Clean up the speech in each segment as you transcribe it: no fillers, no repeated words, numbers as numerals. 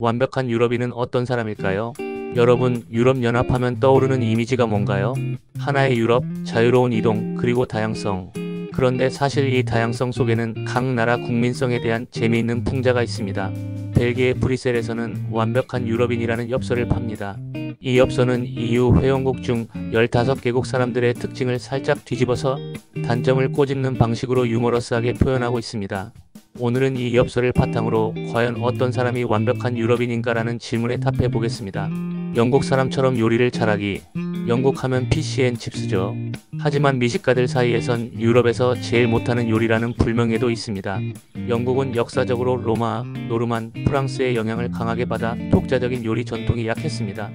완벽한 유럽인은 어떤 사람일까요? 여러분, 유럽연합하면 떠오르는 이미지가 뭔가요? 하나의 유럽, 자유로운 이동, 그리고 다양성. 그런데 사실 이 다양성 속에는 각 나라 국민성에 대한 재미있는 풍자가 있습니다. 벨기에 브뤼셀에서는 완벽한 유럽인이라는 엽서를 팝니다. 이 엽서는 EU 회원국 중 15개국 사람들의 특징을 살짝 뒤집어서 단점을 꼬집는 방식으로 유머러스하게 표현하고 있습니다. 오늘은 이 엽서를 바탕으로 과연 어떤 사람이 완벽한 유럽인인가라는 질문에 답해 보겠습니다. 영국 사람처럼 요리를 잘하기. 영국 하면 피시앤칩스죠. 하지만 미식가들 사이에선 유럽에서 제일 못하는 요리라는 불명예도 있습니다. 영국은 역사적으로 로마, 노르만, 프랑스의 영향을 강하게 받아 독자적인 요리 전통이 약했습니다.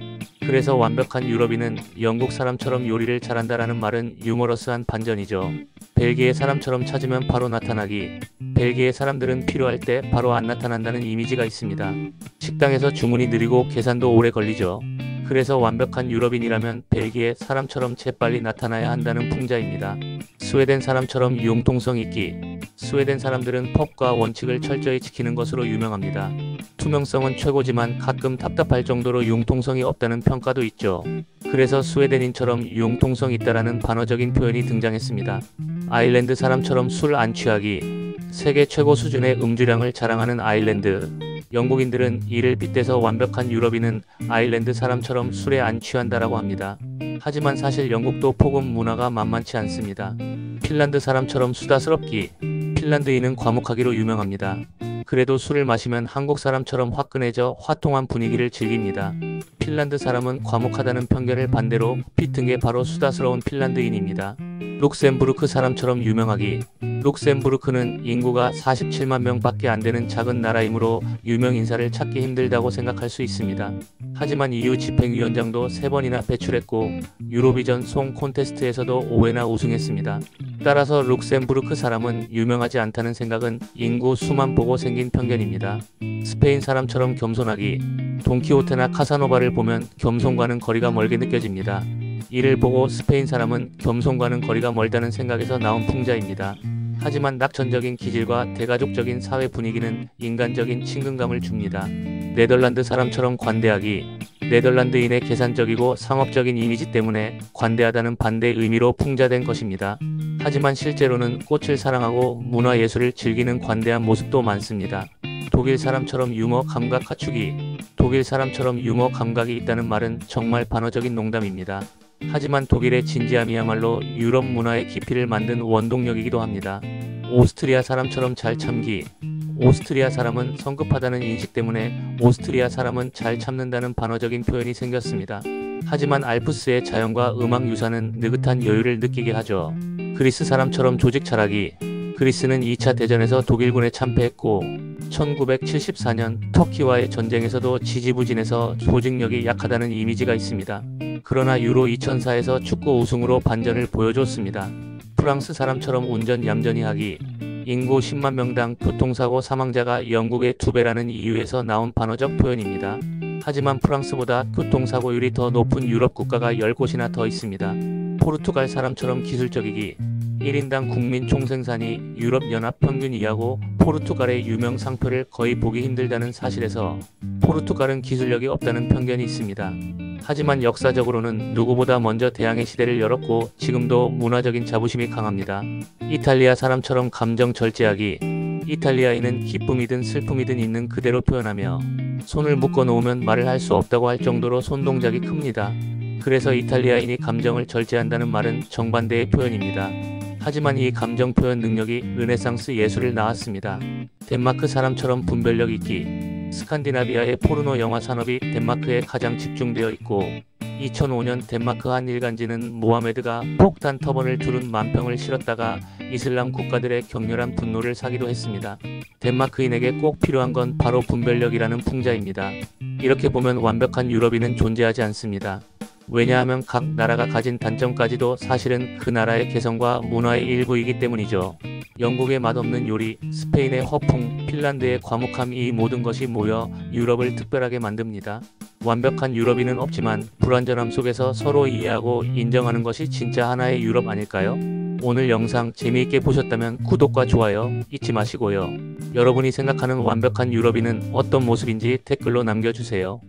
그래서 완벽한 유럽인은 영국 사람처럼 요리를 잘한다라는 말은 유머러스한 반전이죠. 벨기에 사람처럼 찾으면 바로 나타나기. 벨기에 사람들은 필요할 때 바로 안 나타난다는 이미지가 있습니다. 식당에서 주문이 느리고 계산도 오래 걸리죠. 그래서 완벽한 유럽인이라면 벨기에 사람처럼 재빨리 나타나야 한다는 풍자입니다. 스웨덴 사람처럼 융통성 있기. 스웨덴 사람들은 법과 원칙을 철저히 지키는 것으로 유명합니다. 투명성은 최고지만 가끔 답답할 정도로 융통성이 없다는 평가도 있죠. 그래서 스웨덴인처럼 융통성 있다라는 반어적인 표현이 등장했습니다. 아일랜드 사람처럼 술 안 취하기. 세계 최고 수준의 음주량을 자랑하는 아일랜드. 영국인들은 이를 빗대서 완벽한 유럽인은 아일랜드 사람처럼 술에 안 취한다라고 합니다. 하지만 사실 영국도 폭음 문화가 만만치 않습니다. 핀란드 사람처럼 수다스럽기. 핀란드인은 과묵하기로 유명합니다. 그래도 술을 마시면 한국 사람처럼 화끈해져 화통한 분위기를 즐깁니다. 핀란드 사람은 과묵하다는 편견을 반대로 비튼 게 바로 수다스러운 핀란드인입니다. 룩셈부르크 사람처럼 유명하기. 룩셈부르크는 인구가 47만 명밖에 안 되는 작은 나라이므로 유명 인사를 찾기 힘들다고 생각할 수 있습니다. 하지만 EU 집행위원장도 3번이나 배출했고 유로비전 송 콘테스트에서도 5회나 우승했습니다. 따라서 룩셈부르크 사람은 유명하지 않다는 생각은 인구 수만 보고 생긴 편견입니다. 스페인 사람처럼 겸손하기. 돈키호테나 카사노바를 보면 겸손과는 거리가 멀게 느껴집니다. 이를 보고 스페인 사람은 겸손과는 거리가 멀다는 생각에서 나온 풍자입니다. 하지만 낙천적인 기질과 대가족적인 사회 분위기는 인간적인 친근감을 줍니다. 네덜란드 사람처럼 관대하기. 네덜란드인의 계산적이고 상업적인 이미지 때문에 관대하다는 반대 의미로 풍자된 것입니다. 하지만 실제로는 꽃을 사랑하고 문화예술을 즐기는 관대한 모습도 많습니다. 독일 사람처럼 유머 감각 갖추기. 독일 사람처럼 유머 감각이 있다는 말은 정말 반어적인 농담입니다. 하지만 독일의 진지함이야말로 유럽 문화의 깊이를 만든 원동력이기도 합니다. 오스트리아 사람처럼 잘 참기. 오스트리아 사람은 성급하다는 인식 때문에 오스트리아 사람은 잘 참는다는 반어적인 표현이 생겼습니다. 하지만 알프스의 자연과 음악 유산은 느긋한 여유를 느끼게 하죠. 그리스 사람처럼 조직 잘하기. 그리스는 2차 대전에서 독일군에 참패했고 1974년 터키와의 전쟁에서도 지지부진해서 조직력이 약하다는 이미지가 있습니다. 그러나 유로 2004에서 축구 우승으로 반전을 보여줬습니다. 프랑스 사람처럼 운전 얌전히 하기. 인구 10만 명당 교통사고 사망자가 영국의 2배라는 이유에서 나온 반어적 표현입니다. 하지만 프랑스보다 교통사고율이 더 높은 유럽 국가가 10곳이나 더 있습니다. 포르투갈 사람처럼 기술적이기. 1인당 국민 총생산이 유럽연합 평균 이하고 포르투갈의 유명 상표를 거의 보기 힘들다는 사실에서 포르투갈은 기술력이 없다는 편견이 있습니다. 하지만 역사적으로는 누구보다 먼저 대항해 시대를 열었고 지금도 문화적인 자부심이 강합니다. 이탈리아 사람처럼 감정 절제하기. 이탈리아인은 기쁨이든 슬픔이든 있는 그대로 표현하며 손을 묶어 놓으면 말을 할 수 없다고 할 정도로 손동작이 큽니다. 그래서 이탈리아인이 감정을 절제한다는 말은 정반대의 표현입니다. 하지만 이 감정 표현 능력이 르네상스 예술을 낳았습니다. 덴마크 사람처럼 분별력 있기. 스칸디나비아의 포르노 영화 산업이 덴마크에 가장 집중되어 있고 2005년 덴마크 한 일간지는 모하메드가 폭탄 터번을 두른 만평을 실었다가 이슬람 국가들의 격렬한 분노를 사기도 했습니다. 덴마크인에게 꼭 필요한 건 바로 분별력이라는 풍자입니다. 이렇게 보면 완벽한 유럽인은 존재하지 않습니다. 왜냐하면 각 나라가 가진 단점까지도 사실은 그 나라의 개성과 문화의 일부이기 때문이죠. 영국의 맛없는 요리, 스페인의 허풍, 핀란드의 과묵함, 이 모든 것이 모여 유럽을 특별하게 만듭니다. 완벽한 유럽인은 없지만 불완전함 속에서 서로 이해하고 인정하는 것이 진짜 하나의 유럽 아닐까요? 오늘 영상 재미있게 보셨다면 구독과 좋아요 잊지 마시고요. 여러분이 생각하는 완벽한 유럽인은 어떤 모습인지 댓글로 남겨주세요.